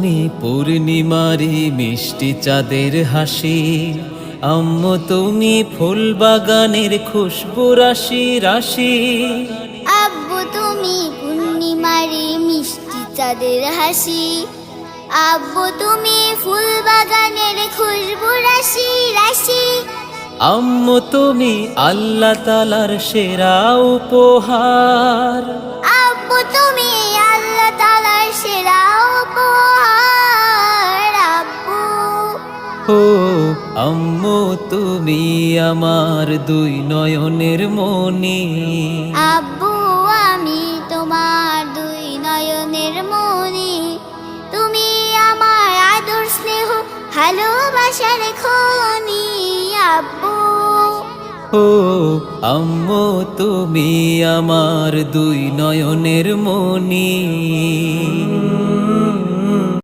তুমি পূর্ণিমারি মিষ্টি চাঁদের হাসি, আম্মু তুমি ফুল বাগানের খুশবু রাশি রাশি। আব্বু তুমি পূর্ণিমারি মিষ্টি চাঁদের হাসি, আব্বু তুমি ফুল বাগানের খুশবু রাশি রাশি। আম্মু তুমি আল্লাহ তাআলার সেরা উপহার, আব্বু তুমি আল্লাহ তাআলার সেরা উপহার। আব্বু ও আম্মু তুমি আমার দুই নয়নের মনি, আব্বু আমি তোমার দুই নয়নের মনি, তুমি আমার আদর স্নেহ ভালোবাসার খনি। আব্বু ও আম্মু তুমি আমার দুই নয়নের মনি।